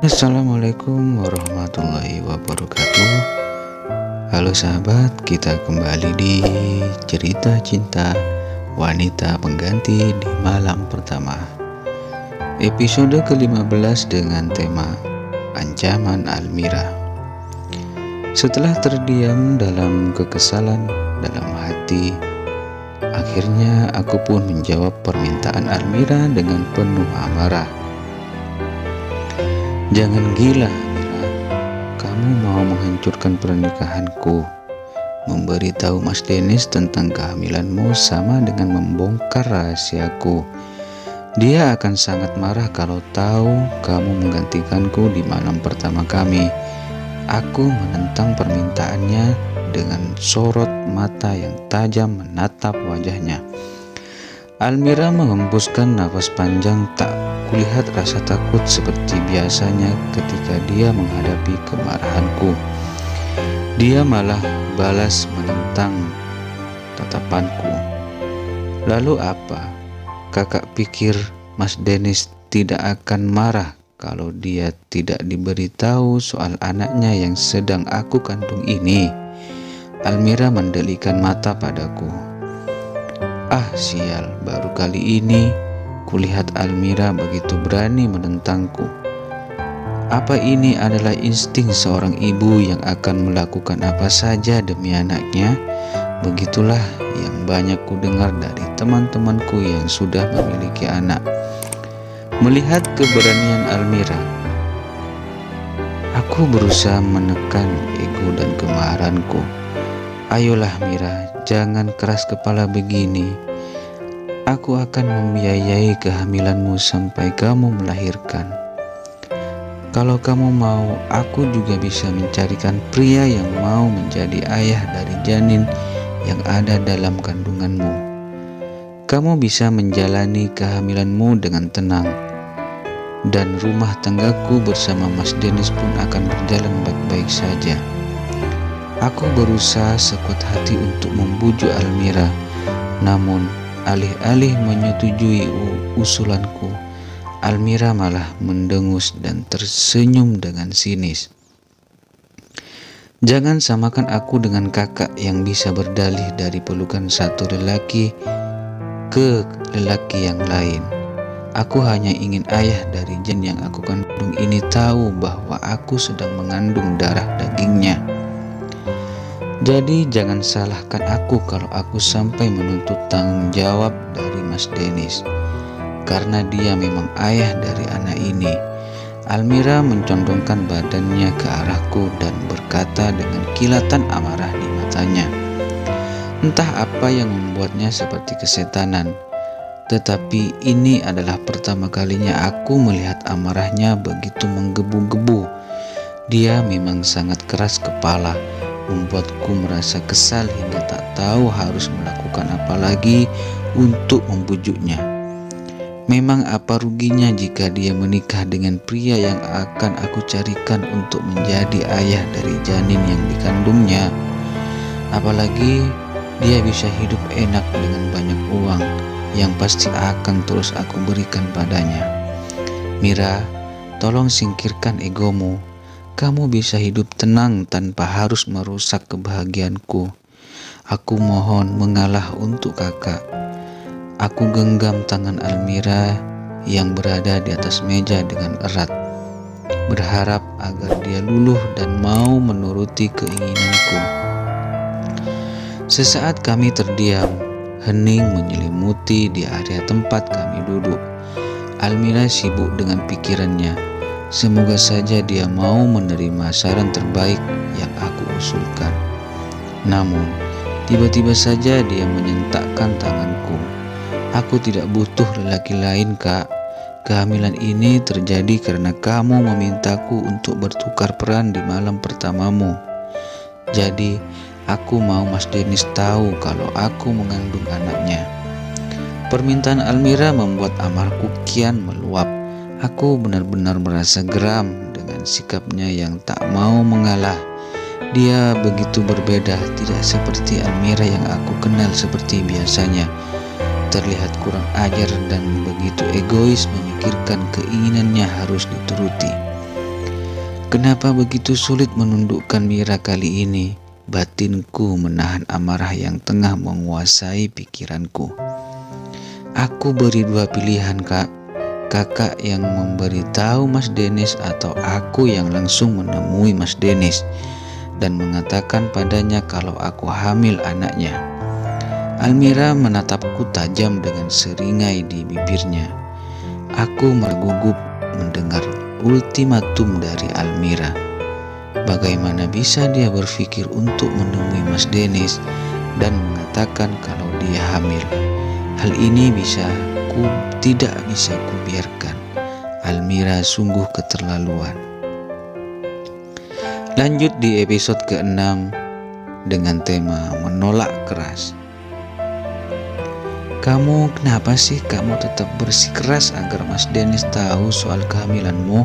Assalamualaikum warahmatullahi wabarakatuh. Halo sahabat, kita kembali di cerita cinta wanita pengganti di malam pertama, episode ke-15 dengan tema ancaman Almira. Setelah terdiam dalam kekesalan dalam hati, akhirnya aku pun menjawab permintaan Almira dengan penuh amarah. Jangan gila, Mira. Kamu mau menghancurkan pernikahanku. Memberitahu Mas Dennis tentang kehamilanmu sama dengan membongkar rahasiaku. Dia akan sangat marah kalau tahu kamu menggantikanku di malam pertama kami. Aku menentang permintaannya dengan sorot mata yang tajam menatap wajahnya. Almira menghembuskan nafas panjang. Tak kulihat rasa takut seperti biasanya ketika dia menghadapi kemarahanku. Dia malah balas menentang tatapanku. Lalu apa? Kakak pikir Mas Dennis tidak akan marah kalau dia tidak diberitahu soal anaknya yang sedang aku kandung ini? Almira mendelikan mata padaku. Ah sial, baru kali ini kulihat Almira begitu berani menentangku. Apa ini adalah insting seorang ibu yang akan melakukan apa saja demi anaknya? Begitulah yang banyak kudengar dari teman-temanku yang sudah memiliki anak. Melihat keberanian Almira, aku berusaha menekan ego dan kemarahanku. Ayolah Mira, jangan keras kepala begini. Aku akan membiayai kehamilanmu sampai kamu melahirkan. Kalau kamu mau, aku juga bisa mencarikan pria yang mau menjadi ayah dari janin yang ada dalam kandunganmu. Kamu bisa menjalani kehamilanmu dengan tenang, dan rumah tanggaku bersama Mas Dennis pun akan berjalan baik-baik saja. Aku berusaha sekuat hati untuk membujuk Almira, namun alih-alih menyetujui usulanku, Almira malah mendengus dan tersenyum dengan sinis. Jangan samakan aku dengan kakak yang bisa berdalih dari pelukan satu lelaki ke lelaki yang lain. Aku hanya ingin ayah dari janin yang aku kandung ini tahu bahwa aku sedang mengandung darah dagingnya. Jadi jangan salahkan aku kalau aku sampai menuntut tanggung jawab dari Mas Dennis, karena dia memang ayah dari anak ini. Almira mencondongkan badannya ke arahku dan berkata dengan kilatan amarah di matanya. Entah apa yang membuatnya seperti kesetanan, tetapi ini adalah pertama kalinya aku melihat amarahnya begitu menggebu-gebu. Dia memang sangat keras kepala, membuatku merasa kesal hingga tak tahu harus melakukan apa lagi untuk membujuknya. Memang apa ruginya jika dia menikah dengan pria yang akan aku carikan untuk menjadi ayah dari janin yang dikandungnya? Apalagi dia bisa hidup enak dengan banyak uang yang pasti akan terus aku berikan padanya. Mira, tolong singkirkan egomu. Kamu bisa hidup tenang tanpa harus merusak kebahagiaanku. Aku mohon mengalah untuk kakak. Aku genggam tangan Almira yang berada di atas meja dengan erat, berharap agar dia luluh dan mau menuruti keinginanku. Sesaat kami terdiam, hening menyelimuti di area tempat kami duduk. Almira sibuk dengan pikirannya. Semoga saja dia mau menerima saran terbaik yang aku usulkan. Namun, tiba-tiba saja dia menyentakkan tanganku. Aku tidak butuh lelaki lain, Kak. Kehamilan ini terjadi karena kamu memintaku untuk bertukar peran di malam pertamamu. Jadi, aku mau Mas Dennis tahu kalau aku mengandung anaknya. Permintaan Almira membuat amarku kian meluap. Aku benar-benar merasa geram dengan sikapnya yang tak mau mengalah. Dia begitu berbeda, tidak seperti Almira yang aku kenal seperti biasanya. Terlihat kurang ajar dan begitu egois memikirkan keinginannya harus dituruti. Kenapa begitu sulit menundukkan Mira kali ini? Batinku menahan amarah yang tengah menguasai pikiranku. Aku beri dua pilihan, Kak. Kakak yang memberitahu Mas Denis atau aku yang langsung menemui Mas Denis dan mengatakan padanya kalau aku hamil anaknya. Almira menatapku tajam dengan seringai di bibirnya. Aku mergugup mendengar ultimatum dari Almira. Bagaimana bisa dia berpikir untuk menemui Mas Denis dan mengatakan kalau dia hamil? Hal ini tidak bisa kubiarkan. Almira sungguh keterlaluan. Lanjut di episode ke-6 dengan tema menolak keras. Kamu kenapa sih kamu tetap bersikeras agar Mas Denis tahu soal kehamilanmu?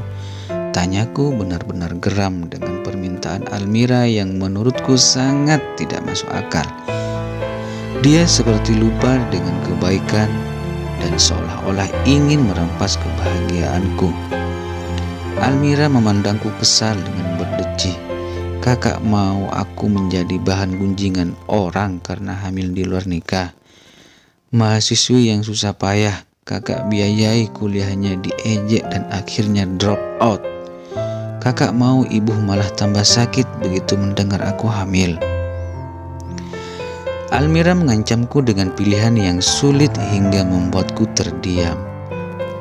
Tanyaku benar-benar geram dengan permintaan Almira yang menurutku sangat tidak masuk akal. Dia seperti lupa dengan kebaikan dan seolah-olah ingin merampas kebahagiaanku. Almira memandangku kesal dengan berdecih. Kakak mau aku menjadi bahan gunjingan orang karena hamil di luar nikah. Mahasiswi yang susah payah, kakak biayai kuliahnya diejek dan akhirnya drop out. Kakak mau ibu malah tambah sakit begitu mendengar aku hamil. Almira mengancamku dengan pilihan yang sulit hingga membuatku terdiam.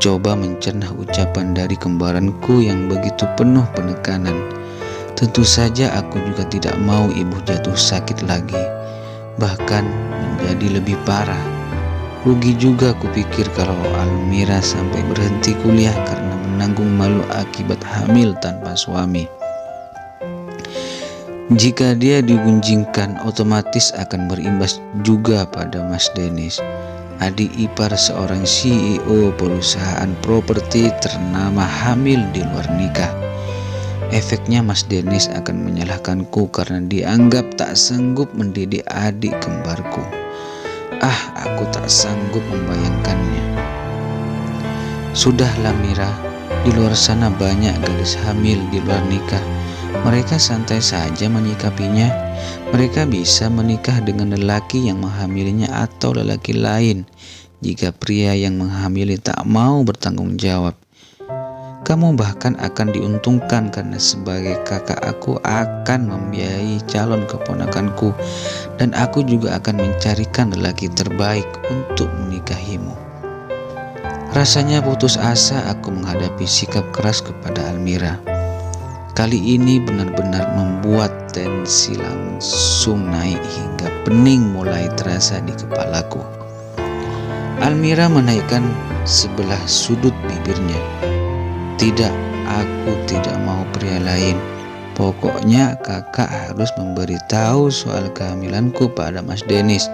Coba mencerna ucapan dari kembaranku yang begitu penuh penekanan. Tentu saja aku juga tidak mau ibu jatuh sakit lagi, bahkan menjadi lebih parah. Rugi juga kupikir kalau Almira sampai berhenti kuliah karena menanggung malu akibat hamil tanpa suami. Jika dia digunjingkan, otomatis akan berimbas juga pada Mas Denis, adik ipar seorang CEO perusahaan properti ternama hamil di luar nikah. Efeknya Mas Denis akan menyalahkanku karena dianggap tak sanggup mendidik adik kembarku. Aku tak sanggup membayangkannya. Sudahlah Mira, di luar sana banyak gadis hamil di luar nikah. Mereka santai saja menyikapinya. Mereka bisa menikah dengan lelaki yang menghamilinya atau lelaki lain jika pria yang menghamili tak mau bertanggung jawab. Kamu bahkan akan diuntungkan karena sebagai kakak aku akan membiayai calon keponakanku dan aku juga akan mencarikan lelaki terbaik untuk menikahimu. Rasanya putus asa aku menghadapi sikap keras kepada Almira. Kali ini benar-benar membuat tensi langsung naik hingga pening mulai terasa di kepalaku. Almira menaikkan sebelah sudut bibirnya. Tidak, aku tidak mau pria lain. Pokoknya kakak harus memberitahu soal kehamilanku pada Mas Denis.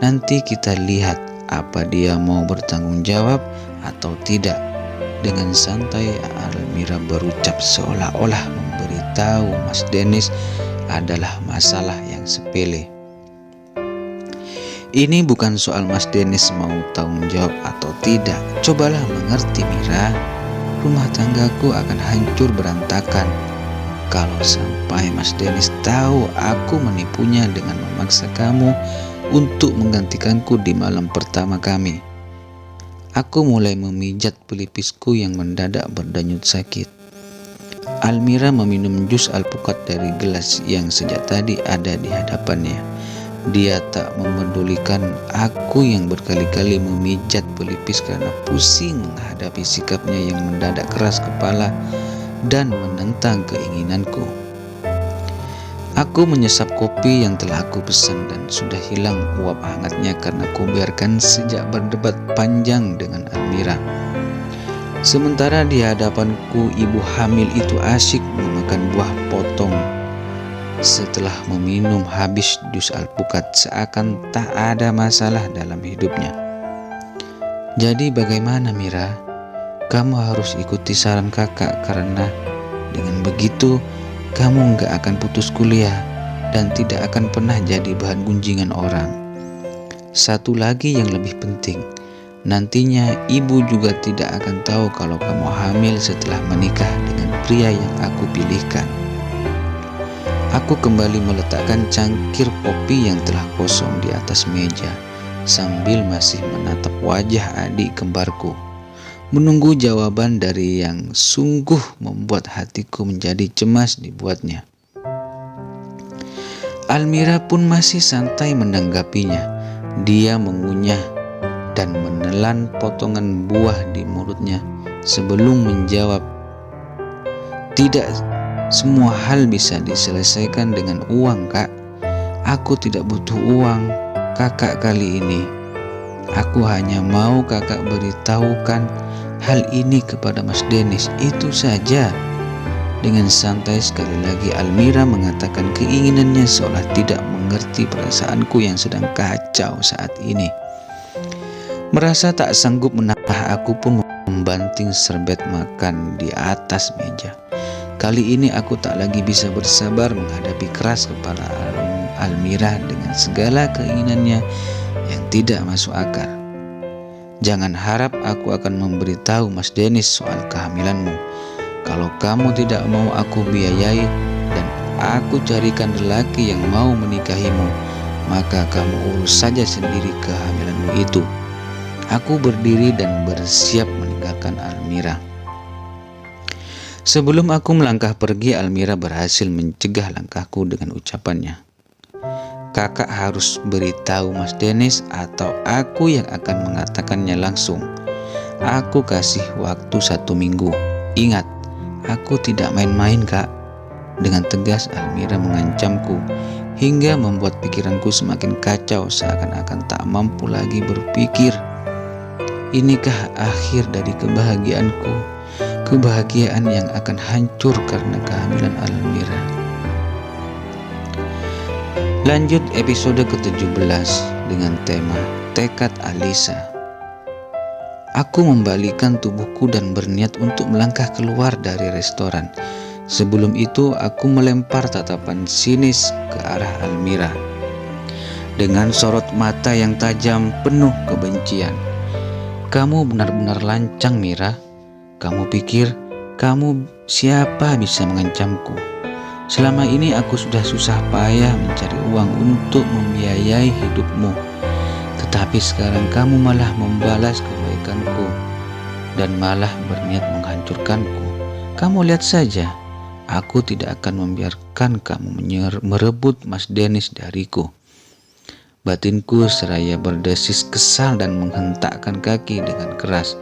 Nanti kita lihat apa dia mau bertanggung jawab atau tidak. Dengan santai Almira berucap seolah-olah memberitahu Mas Denis adalah masalah yang sepele. Ini bukan soal Mas Denis mau tanggung jawab atau tidak. Cobalah mengerti Mira, rumah tanggaku akan hancur berantakan kalau sampai Mas Denis tahu aku menipunya dengan memaksa kamu untuk menggantikanku di malam pertama kami. Aku mulai memijat pelipisku yang mendadak berdenyut sakit. Almira meminum jus alpukat dari gelas yang sejak tadi ada di hadapannya. Dia tak memedulikan aku yang berkali-kali memijat pelipis karena pusing menghadapi sikapnya yang mendadak keras kepala dan menentang keinginanku. Aku menyesap kopi yang telah aku pesan dan sudah hilang uap hangatnya karena kubiarkan sejak berdebat panjang dengan Almira. Sementara di hadapanku ibu hamil itu asyik memakan buah potong. Setelah meminum habis jus alpukat seakan tak ada masalah dalam hidupnya. Jadi bagaimana Mira? Kamu harus ikuti saran kakak karena dengan begitu kamu gak akan putus kuliah dan tidak akan pernah jadi bahan gunjingan orang. Satu lagi yang lebih penting, Nantinya ibu juga tidak akan tahu kalau kamu hamil setelah menikah dengan pria yang aku pilihkan. Aku kembali meletakkan cangkir kopi yang telah kosong di atas meja sambil masih menatap wajah adik kembarku, menunggu jawaban dari yang sungguh membuat hatiku menjadi cemas dibuatnya. Almira pun masih santai menanggapinya. Dia mengunyah dan menelan potongan buah di mulutnya sebelum menjawab, "Tidak semua hal bisa diselesaikan dengan uang, Kak. Aku tidak butuh uang Kakak kali ini. Aku hanya mau Kakak beritahukan hal ini kepada Mas Denis, itu saja." Dengan santai sekali lagi Almira mengatakan keinginannya seolah tidak mengerti perasaanku yang sedang kacau saat ini. Merasa tak sanggup menahan, aku pun membanting serbet makan di atas meja. Kali ini aku tak lagi bisa bersabar menghadapi keras kepala Almira dengan segala keinginannya yang tidak masuk akal. "Jangan harap aku akan memberitahu Mas Denis soal kehamilanmu. Kalau kamu tidak mau aku biayai dan aku carikan lelaki yang mau menikahimu, maka kamu urus saja sendiri kehamilanmu itu." Aku berdiri dan bersiap meninggalkan Almira. Sebelum aku melangkah pergi, Almira berhasil mencegah langkahku dengan ucapannya, "Kakak harus beritahu Mas Denis atau aku yang akan mengatakannya langsung. Aku kasih waktu 1 minggu. Ingat, aku tidak main-main, Kak." Dengan tegas Almira mengancamku hingga membuat pikiranku semakin kacau, seakan-akan tak mampu lagi berpikir. Inikah akhir dari kebahagiaanku? Kebahagiaan yang akan hancur karena kehamilan Almira. Lanjut episode ke-17 dengan tema Tekad Alisa. Aku membalikkan tubuhku dan berniat untuk melangkah keluar dari restoran. Sebelum itu aku melempar tatapan sinis ke arah Almira dengan sorot mata yang tajam penuh kebencian. "Kamu benar-benar lancang, Mira. Kamu pikir kamu siapa bisa mengancamku? Selama ini aku sudah susah payah mencari uang untuk membiayai hidupmu. Tetapi sekarang kamu malah membalas kebaikanku dan malah berniat menghancurkanku. Kamu lihat saja, aku tidak akan membiarkan kamu merebut Mas Denis dariku." Batinku seraya berdesis kesal dan menghentakkan kaki dengan keras.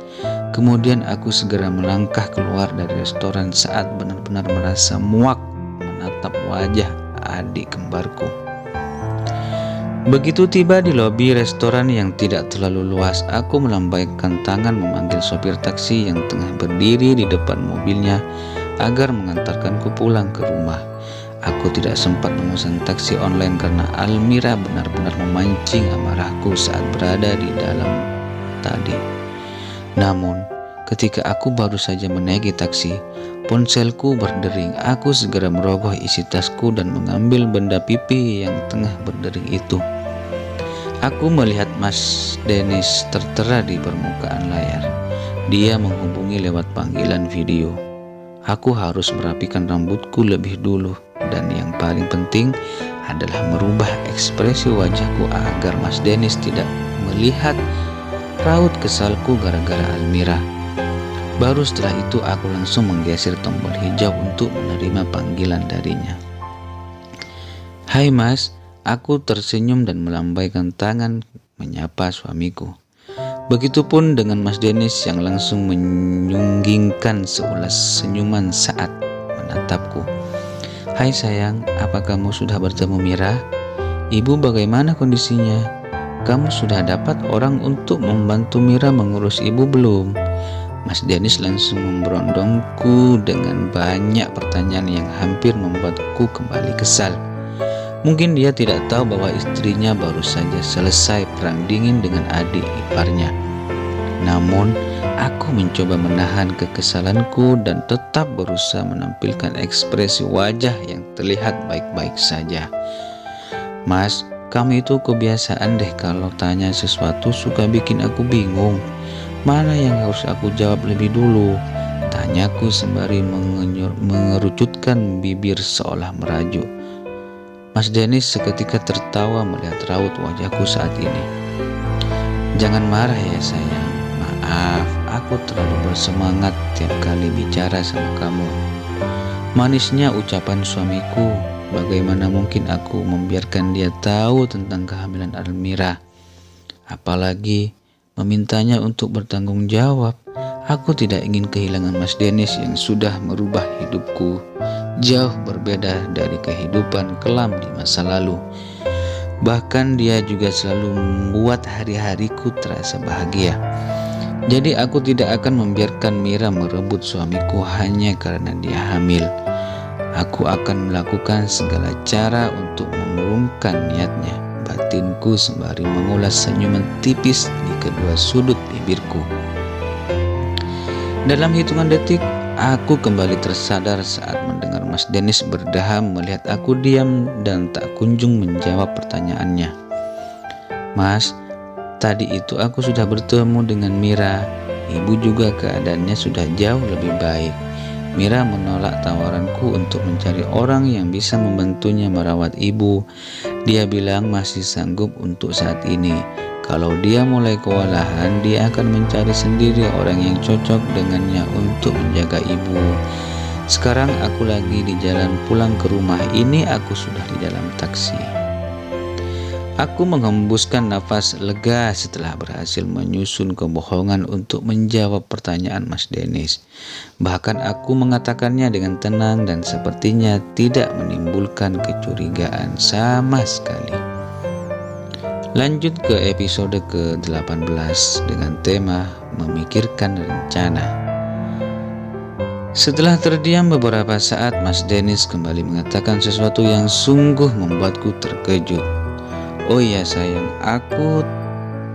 Kemudian aku segera melangkah keluar dari restoran saat benar-benar merasa muak menatap wajah adik kembarku. Begitu tiba di lobi restoran yang tidak terlalu luas, aku melambaikan tangan memanggil sopir taksi yang tengah berdiri di depan mobilnya agar mengantarkanku pulang ke rumah. Aku tidak sempat memesan taksi online karena Almira benar-benar memancing amarahku saat berada di dalam tadi. Namun, ketika aku baru saja menaiki taksi, ponselku berdering. Aku segera merogoh isi tasku dan mengambil benda pipi yang tengah berdering itu. Aku melihat Mas Denis tertera di permukaan layar. Dia menghubungi lewat panggilan video. Aku harus merapikan rambutku lebih dulu, dan yang paling penting adalah merubah ekspresi wajahku agar Mas Denis tidak melihat raut kesalku gara-gara Almira. Baru setelah itu aku langsung menggeser tombol hijau untuk menerima panggilan darinya. "Hai Mas," aku tersenyum dan melambaikan tangan menyapa suamiku. Begitupun dengan Mas Denis yang langsung menyunggingkan seulas senyuman saat menatapku. "Hai sayang, apa kamu sudah bertemu Mira? Ibu bagaimana kondisinya? Kamu sudah dapat orang untuk membantu Mira mengurus ibu belum?" Mas Denis langsung memberondongku dengan banyak pertanyaan yang hampir membuatku kembali kesal. Mungkin dia tidak tahu bahwa istrinya baru saja selesai perang dingin dengan adik iparnya. Namun, aku mencoba menahan kekesalanku dan tetap berusaha menampilkan ekspresi wajah yang terlihat baik-baik saja. "Mas, Kamu itu kebiasaan deh kalau tanya sesuatu suka bikin aku bingung. Mana yang harus aku jawab lebih dulu? Tanyaku sembari mengerucutkan bibir seolah merajuk. Mas Dennis seketika tertawa melihat raut wajahku saat ini. Jangan marah ya sayang. Maaf, aku terlalu bersemangat tiap kali bicara sama kamu. Manisnya ucapan suamiku. Bagaimana mungkin aku membiarkan dia tahu tentang kehamilan Almira? Apalagi memintanya untuk bertanggung jawab. Aku tidak ingin kehilangan Mas Dennis yang sudah merubah hidupku jauh berbeda dari kehidupan kelam di masa lalu. Bahkan dia juga selalu membuat hari-hariku terasa bahagia. Jadi aku tidak akan membiarkan Mira merebut suamiku hanya karena dia hamil. Aku akan melakukan segala cara untuk mengurungkan niatnya. Batinku sembari mengulas senyuman tipis di kedua sudut bibirku. Dalam hitungan detik, aku kembali tersadar saat mendengar Mas Dennis berdaham melihat aku diam dan tak kunjung menjawab pertanyaannya. Mas, tadi itu aku sudah bertemu dengan Mira. Ibu juga keadaannya sudah jauh lebih baik. Mira menolak tawaranku untuk mencari orang yang bisa membantunya merawat ibu. Dia bilang masih sanggup untuk saat ini. Kalau dia mulai kewalahan, dia akan mencari sendiri orang yang cocok dengannya untuk menjaga ibu. Sekarang aku lagi di jalan pulang ke rumah. Ini aku sudah di dalam taksi. Aku menghembuskan nafas lega setelah berhasil menyusun kebohongan untuk menjawab pertanyaan Mas Dennis. Bahkan aku mengatakannya dengan tenang dan sepertinya tidak menimbulkan kecurigaan sama sekali. Lanjut ke episode ke-18 dengan tema memikirkan rencana. Setelah terdiam beberapa saat, Mas Dennis kembali mengatakan sesuatu yang sungguh membuatku terkejut. Oh iya sayang, aku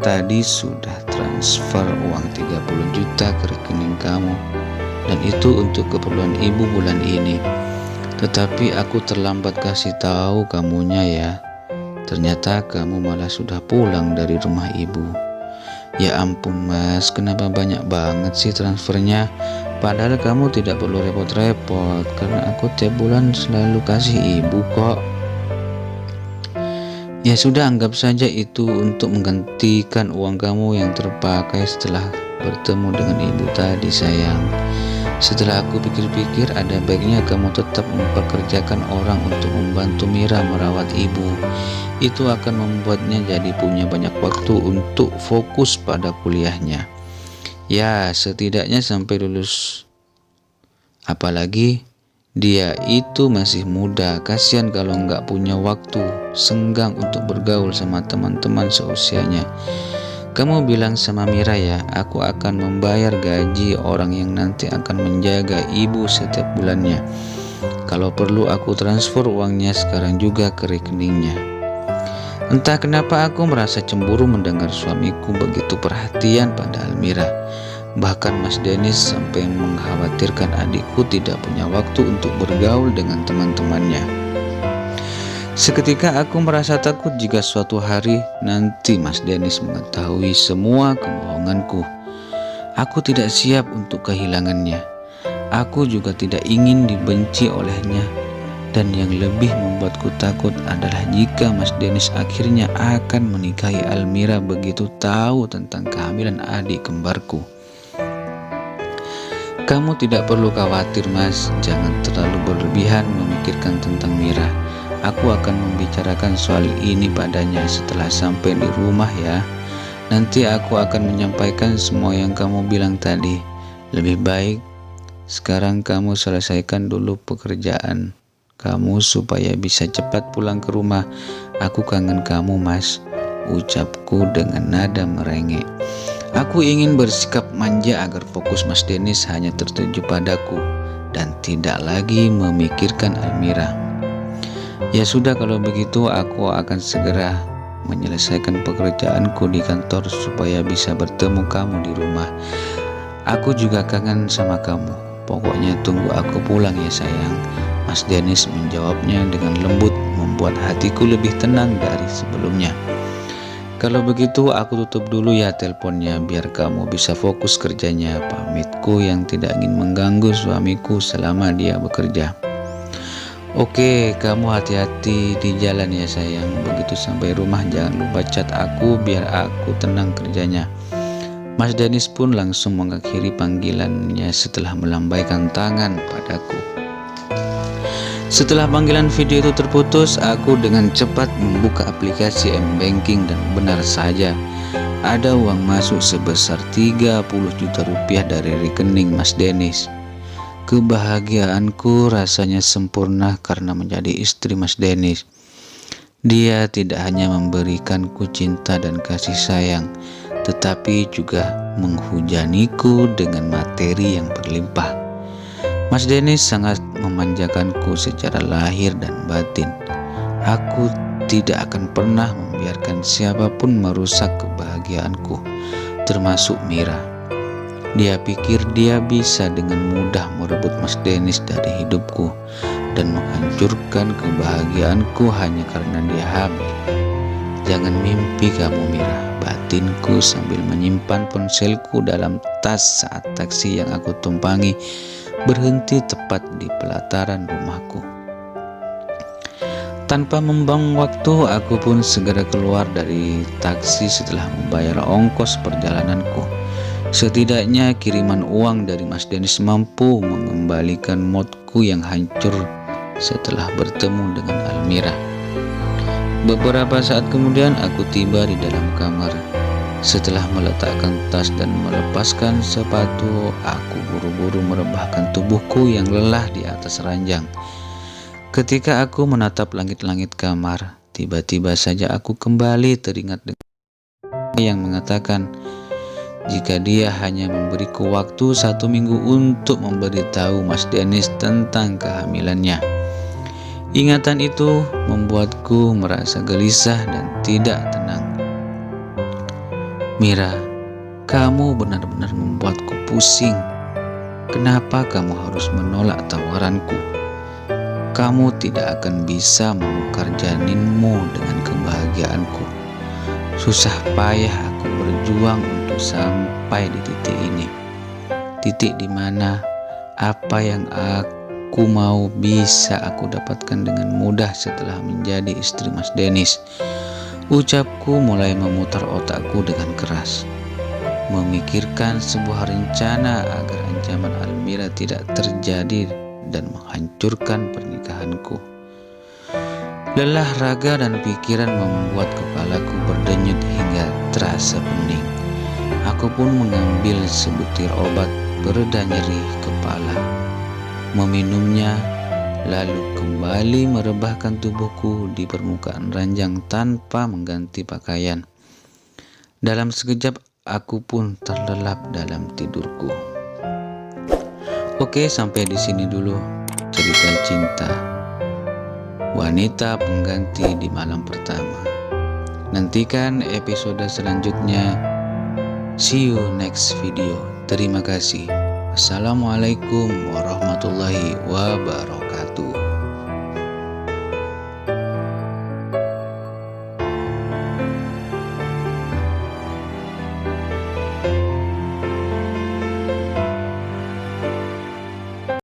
tadi sudah transfer uang 30 juta ke rekening kamu. Dan itu untuk keperluan ibu bulan ini. Tetapi aku terlambat kasih tahu kamunya ya. Ternyata kamu malah sudah pulang dari rumah ibu. Ya ampun mas, kenapa banyak banget sih transfernya? Padahal kamu tidak perlu repot-repot, karena aku tiap bulan selalu kasih ibu kok. Ya sudah, anggap saja itu untuk menggantikan uang kamu yang terpakai setelah bertemu dengan ibu tadi sayang. Setelah aku pikir-pikir, ada baiknya kamu tetap mempekerjakan orang untuk membantu Mira merawat ibu. Itu akan membuatnya jadi punya banyak waktu untuk fokus pada kuliahnya. Ya, setidaknya sampai lulus. Apalagi dia itu masih muda, kasihan kalau nggak punya waktu senggang untuk bergaul sama teman-teman seusianya. Kamu bilang sama Mira ya, aku akan membayar gaji orang yang nanti akan menjaga ibu setiap bulannya. Kalau perlu aku transfer uangnya sekarang juga ke rekeningnya. Entah kenapa aku merasa cemburu mendengar suamiku begitu perhatian pada Almira. Bahkan Mas Dennis sampai mengkhawatirkan adikku tidak punya waktu untuk bergaul dengan teman-temannya. Seketika aku merasa takut jika suatu hari nanti Mas Dennis mengetahui semua kebohonganku. Aku tidak siap untuk kehilangannya. Aku juga tidak ingin dibenci olehnya. Dan yang lebih membuatku takut adalah jika Mas Dennis akhirnya akan menikahi Almira begitu tahu tentang kehamilan adik kembarku. Kamu tidak perlu khawatir mas, jangan terlalu berlebihan memikirkan tentang Mira. Aku akan membicarakan soal ini padanya setelah sampai di rumah ya. Nanti aku akan menyampaikan semua yang kamu bilang tadi. Lebih baik sekarang kamu selesaikan dulu pekerjaan kamu supaya bisa cepat pulang ke rumah. Aku kangen kamu mas, ucapku dengan nada merengek. Aku ingin bersikap manja agar fokus Mas Dennis hanya tertuju padaku dan tidak lagi memikirkan Almira. Ya sudah, kalau begitu aku akan segera menyelesaikan pekerjaanku di kantor supaya bisa bertemu kamu di rumah. Aku juga kangen sama kamu. Pokoknya tunggu aku pulang ya sayang. Mas Dennis menjawabnya dengan lembut membuat hatiku lebih tenang dari sebelumnya. Kalau begitu aku tutup dulu ya teleponnya biar kamu bisa fokus kerjanya, pamitku yang tidak ingin mengganggu suamiku selama dia bekerja. Oke, kamu hati-hati di jalan ya sayang. Begitu sampai rumah jangan lupa chat aku biar aku tenang kerjanya. Mas Dennis pun langsung mengakhiri panggilannya setelah melambaikan tangan padaku. Setelah panggilan video itu terputus, aku dengan cepat membuka aplikasi M-Banking dan benar saja ada uang masuk sebesar 30 juta rupiah dari rekening Mas Dennis. Kebahagiaanku rasanya sempurna karena menjadi istri Mas Dennis. Dia tidak hanya memberikanku cinta dan kasih sayang, tetapi juga menghujaniku dengan materi yang berlimpah. Mas Dennis sangat memanjakanku secara lahir dan batin. Aku tidak akan pernah membiarkan siapapun merusak kebahagiaanku, termasuk Mira. Dia pikir dia bisa dengan mudah merebut Mas Dennis dari hidupku dan menghancurkan kebahagiaanku hanya karena dia hamil. Jangan mimpi kamu Mira, batinku sambil menyimpan ponselku dalam tas saat taksi yang aku tumpangi berhenti tepat di pelataran rumahku. Tanpa membuang waktu, aku pun segera keluar dari taksi setelah membayar ongkos perjalananku. Setidaknya kiriman uang dari Mas Dennis mampu mengembalikan moodku yang hancur setelah bertemu dengan Almira. Beberapa saat kemudian aku tiba di dalam kamar. Setelah meletakkan tas dan melepaskan sepatu, aku buru-buru merebahkan tubuhku yang lelah di atas ranjang. Ketika aku menatap langit-langit kamar, tiba-tiba saja aku kembali teringat dengan yang mengatakan jika dia hanya memberiku waktu 1 minggu untuk memberitahu Mas Dennis tentang kehamilannya. Ingatan itu membuatku merasa gelisah dan tidak tenang. Mira, kamu benar-benar membuatku pusing. Kenapa kamu harus menolak tawaranku? Kamu tidak akan bisa menukar janinmu dengan kebahagiaanku. Susah payah aku berjuang untuk sampai di titik ini. Titik di mana apa yang aku mau bisa aku dapatkan dengan mudah setelah menjadi istri Mas Dennis. Ucapku mulai memutar otakku dengan keras, memikirkan sebuah rencana agar ancaman Almira tidak terjadi dan menghancurkan pernikahanku. Lelah raga dan pikiran membuat kepalaku berdenyut hingga terasa pening. Aku pun mengambil sebutir obat pereda nyeri kepala, meminumnya, lalu kembali merebahkan tubuhku di permukaan ranjang tanpa mengganti pakaian. Dalam sekejap aku pun terlelap dalam tidurku. Oke, sampai di sini dulu cerita cinta wanita pengganti di malam pertama. Nantikan episode selanjutnya. See you next video. Terima kasih. Assalamualaikum warahmatullahi wabarakatuh.